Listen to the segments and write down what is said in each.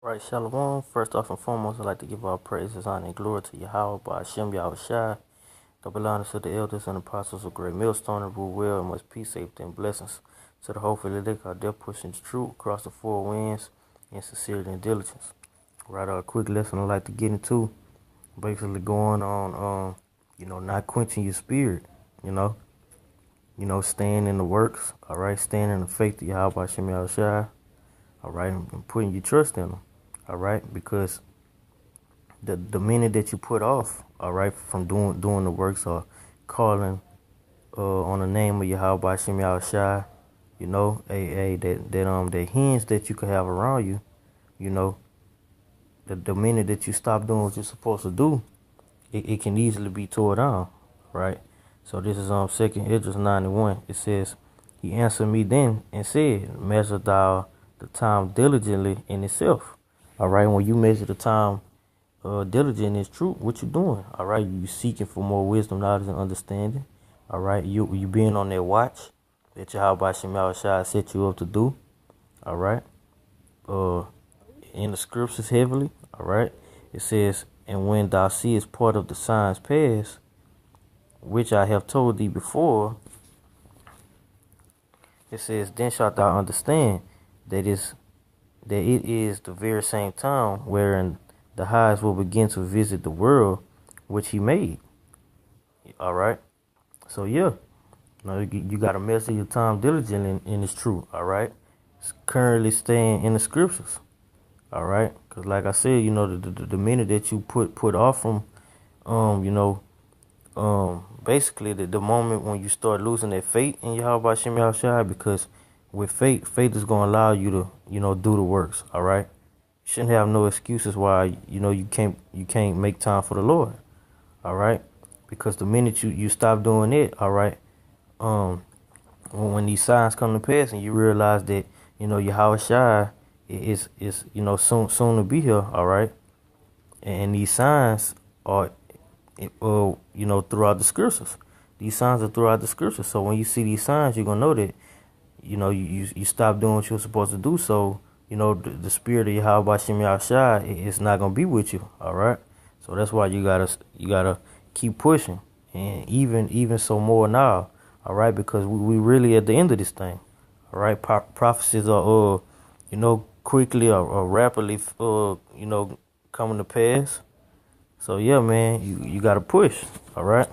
Right, Shalom. First off and foremost, I'd like to give all praises, honor, and glory to Yahweh by Hashem Yahushai. Double honors to the elders and apostles of Great Millstone and rule well and much peace, safety, and blessings. To the hopeful elect out there pushing the truth across the four winds in sincerity and diligence. Right, a quick lesson I'd like to get into. Basically going on, not quenching your spirit, you know. Staying in the works, all right, staying in the faith of Yahweh by Hashem Yahushai, all right, and putting your trust in them. All right, because the minute that you put off, all right, from doing the works or calling on the name of Yahweh Bashem Yahushai, that hinge that you could have around you, you know, the minute that you stop doing what you're supposed to do, it can easily be tore down, right? So this is Second Esdras 91. It says, "He answered me then and said, Measure thou the time diligently in itself." All right, when you measure the time diligent is true, what you doing? All right, you seeking for more wisdom, knowledge, and understanding. All right, you being on that watch that Yahweh Shem Yahushua set you up to do. All right, in the scriptures heavily. All right, it says, "And when thou seest part of the signs pass, which I have told thee before," it says, "then shalt thou understand that it is the very same time wherein the highest will begin to visit the world which he made." All right. So yeah, you got to measure your time diligently, and it's true. All right. It's currently staying in the scriptures. All right. Because like I said, the minute that you put off from, basically the moment when you start losing that faith in Yahweh Shem Yahushua, because with faith is going to allow you to, do the works. All right. You shouldn't have no excuses why, you can't make time for the Lord. All right. Because the minute you stop doing it, all right, when these signs come to pass and you realize that, Yahweh Shai is soon to be here, all right, and these signs are, throughout the scriptures. These signs are throughout the scriptures. So when you see these signs, you're gonna know that, you stop doing what you're supposed to do. So, the spirit of Yahweh Shem Yahushua is not gonna be with you, all right. So that's why you gotta keep pushing, and even so more now, all right, because we really at the end of this thing, all right. Prophecies are quickly or rapidly coming to pass. So yeah, man, you gotta push, all right.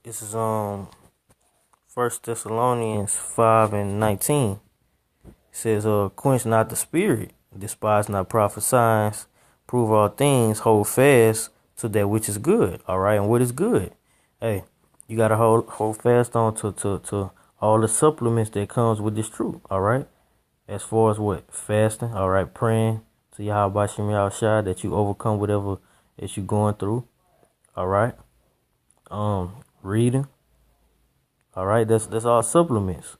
This is First Thessalonians 5:19. It says, "Quench not the spirit, despise not prophesying, prove all things, hold fast to that which is good." All right, and what is good? Hey, you gotta hold fast on to all the supplements that comes with this truth. All right, as far as what fasting. All right, praying to Yahweh Shem Yahushua that you overcome whatever that you're going through. All right, reading. All right, that's all supplements.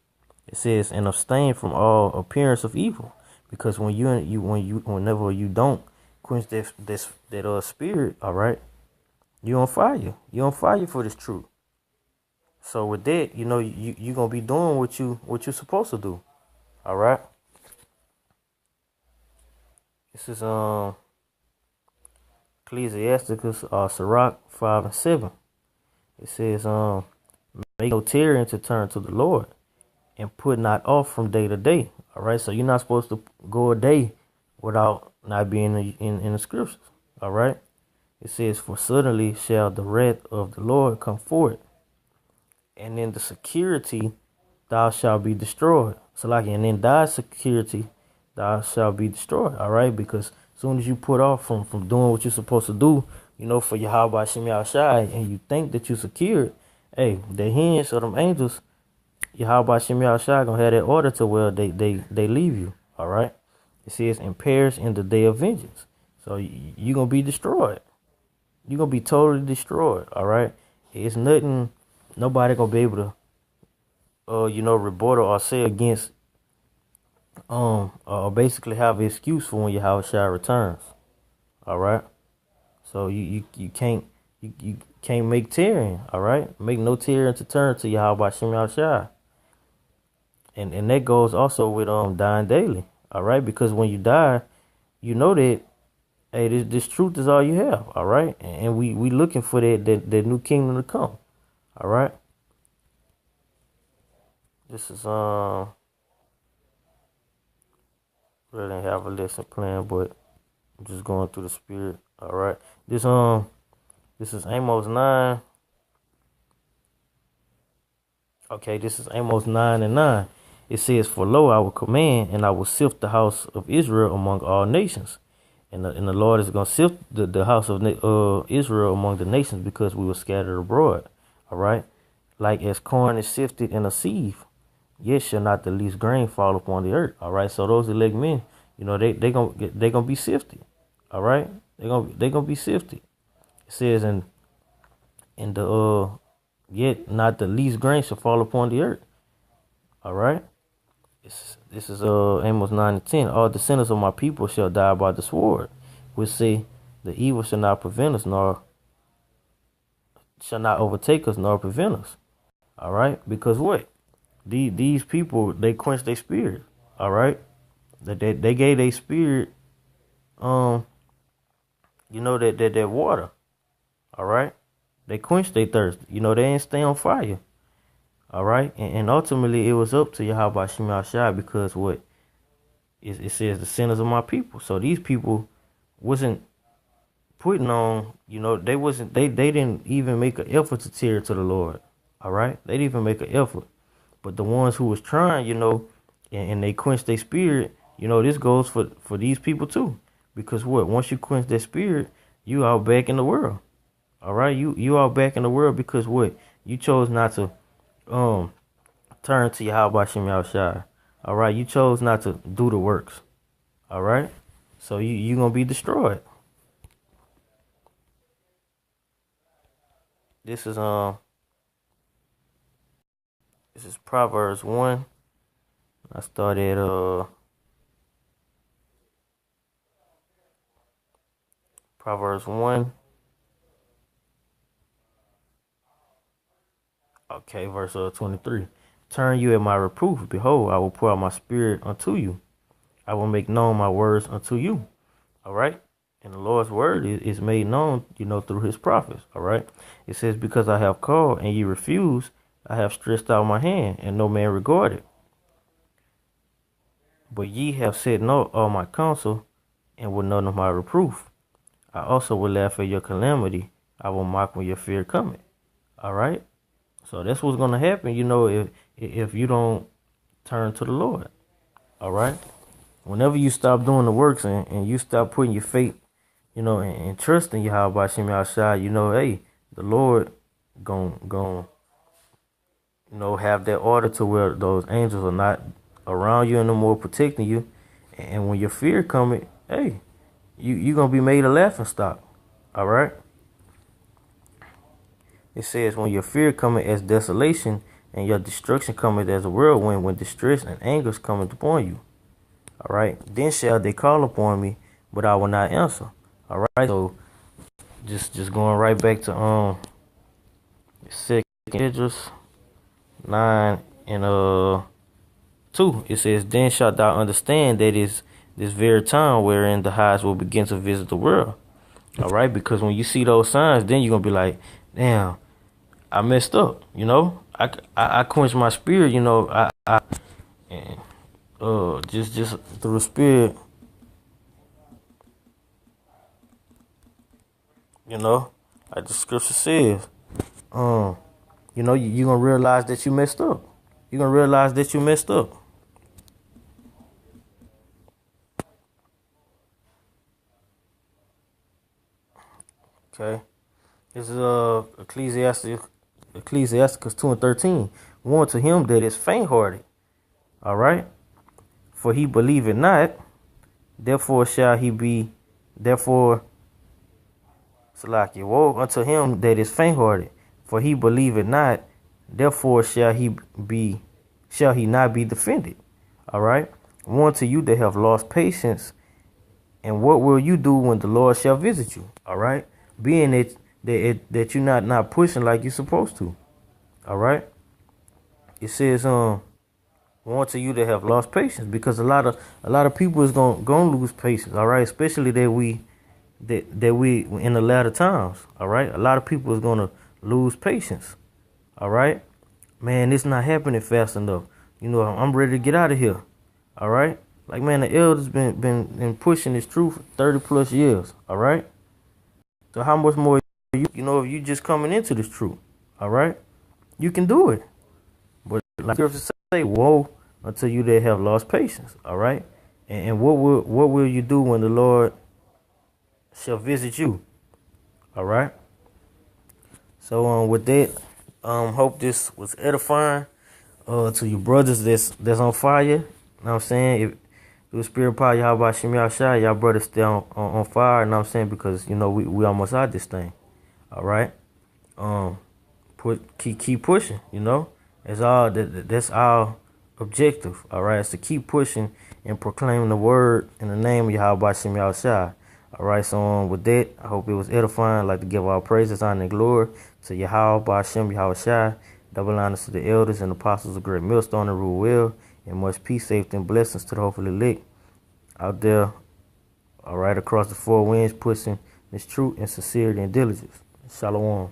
It says, "And abstain from all appearance of evil," because whenever you don't quench that spirit, all right, you on fire. You on fire for this truth. So with that, you gonna be doing what you're supposed to do. All right. This is Ecclesiasticus Sirach 5:7. It says, "Make no tarrying to turn to the Lord, and put not off from day to day." All right, so you're not supposed to go a day without not being in the scriptures. All right, it says, "For suddenly shall the wrath of the Lord come forth, and in the security thou shalt be destroyed." So and in thy security thou shalt be destroyed. All right, because as soon as you put off from doing what you're supposed to do, for Yahweh Shem Yahushua, and you think that you're secured, hey, the hands of them angels, Yahweh Shem Yahushua gonna have that order to where they leave you. All right. It says, "And perish in the day of vengeance." So you're gonna be destroyed. You're gonna be totally destroyed. All right. It's nothing. Nobody gonna be able to, rebuttal or say against, or basically have an excuse for when Yahweh Shai returns. All right. So you can't make tearing. All right. Make no tearing to turn to Yahweh Shem Yahushua. And that goes also with dying daily. All right, because when you die, you know that hey, this truth is all you have. All right, and we looking for that new kingdom to come. All right, this is really didn't have a lesson plan, but I'm just going through the spirit. All right, this is Amos 9. Okay, this is Amos 9:9. It says, "For lo, I will command, and I will sift the house of Israel among all nations." And the Lord is going to sift the house of Israel among the nations because we were scattered abroad. All right? Like as corn is sifted in a sieve, yet shall not the least grain fall upon the earth. All right? So those elect men, you know, they gonna be sifted. All right? They gonna be sifted. It says in the yet not the least grain shall fall upon the earth. All right? This is Amos 9:10. All the sinners of my people shall die by the sword, which say the evil shall not prevent us, nor shall not overtake us, nor prevent us. All right, because what? These people, they quench their spirit. All right, they gave their spirit you know that water. All right, they quenched their thirst. You know, they ain't stay on fire. All right, and ultimately it was up to Yahweh Shema Shai because what it says the sinners of my people. So these people wasn't putting on, you know, they didn't even make an effort to tear to the Lord. All right, they didn't even make an effort. But the ones who was trying, you know, and they quenched their spirit, you know, this goes for these people too. Because what? Once you quench their spirit, you are back in the world. All right, you are back in the world because what? You chose not to turn to Yahweh Shem Yahushai. All right, you chose not to do the works. All right, so you gonna be destroyed. This is Proverbs 1. I started Proverbs 1. Okay, verse 23. Turn you at my reproof. Behold, I will pour out my spirit unto you. I will make known my words unto you. All right. And the Lord's word is made known, you know, through his prophets. All right. It says, because I have called and ye refuse, I have stretched out my hand and no man regarded. But ye have said no all my counsel and will none of my reproof. I also will laugh at your calamity. I will mock when your fear cometh. All right. So that's what's gonna happen, you know, if you don't turn to the Lord. All right. Whenever you stop doing the works and you stop putting your faith, you know, and trusting Yahweh Shem Yahushai, you know, hey, the Lord gon' you know, have that order to where those angels are not around you anymore, protecting you. And when your fear coming, hey, you gonna be made a laughing stock. All right. It says, when your fear cometh as desolation, and your destruction cometh as a whirlwind, when distress and anguish cometh upon you. All right. Then shall they call upon me, but I will not answer. All right. So just going right back to 2 Esdras 9 and 2. It says, then shalt thou understand that is this very time wherein the highs will begin to visit the world. All right. Because when you see those signs, then you're gonna be like, damn, I messed up, you know. I quenched my spirit, you know. Just through the spirit, you know. Like the scripture says, you know, you gonna realize that you messed up. You're gonna realize that you messed up. Okay, this is Ecclesiasticus 2:13. Warn to him that is faint-hearted. All right, for he believeth not, therefore shall he be. Therefore, Salaki, woe unto him that is faint-hearted, for he believeth not, therefore shall he not be defended. All right, warn to you that have lost patience, and what will you do when the Lord shall visit you? All right, being that you're not pushing like you're supposed to. All right. It says Warn to you that have lost patience, because a lot of people is gonna lose patience. All right, especially that we in the latter times. All right, a lot of people is gonna lose patience. All right, man, it's not happening fast enough. I'm ready to get out of here. All right, like, man, the elders been pushing this truth for 30 plus years. All right, so how much more if you just coming into this truth? All right, you can do it. But like scripture say, woe unto you that have lost patience. All right, and what will you do when the Lord shall visit you? All right. So with that, hope this was edifying to you brothers that's on fire. You know what I'm saying? If through spirit power, y'all by Shimmy Shai, y'all brothers stay on fire. You know what I'm saying? Because we almost out this thing. All right. Um, keep pushing. That's our objective. All right, is to keep pushing and proclaiming the word in the name of Yahweh Shem Yahushai. All right, so with that, I hope it was edifying. I'd like to give our praises, honor, and glory to Yahweh Shem Yahushai. Double honors to the elders and apostles of great millstone and rule well, and much peace, safety, and blessings to the hopefully elect out there. All right, across the four winds, pushing this truth and sincerity and diligence. Shalom.